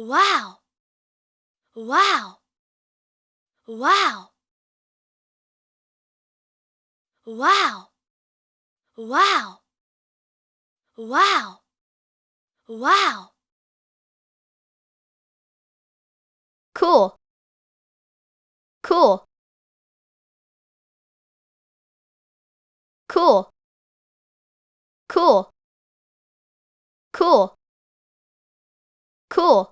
Wow! Wow! Wow! Wow! Wow! Wow! Wow! Cool. Cool. Cool. Cool. Cool. Cool.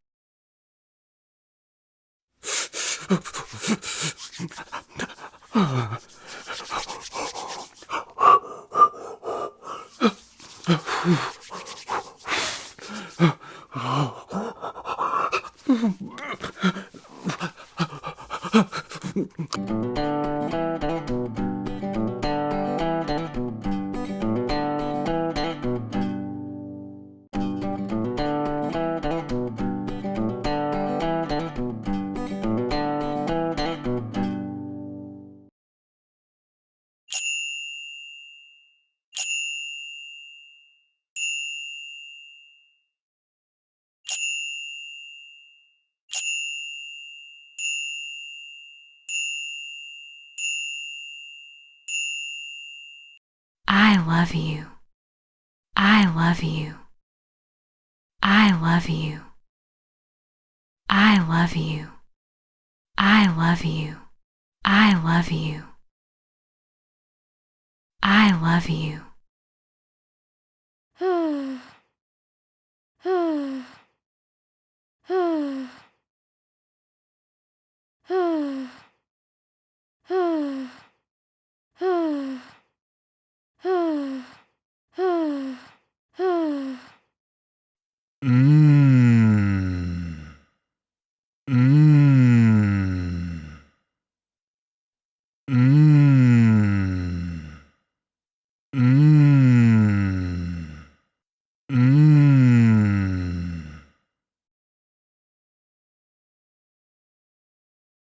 I love you. I love you. I love you. I love you. I love you. I love you. I love you.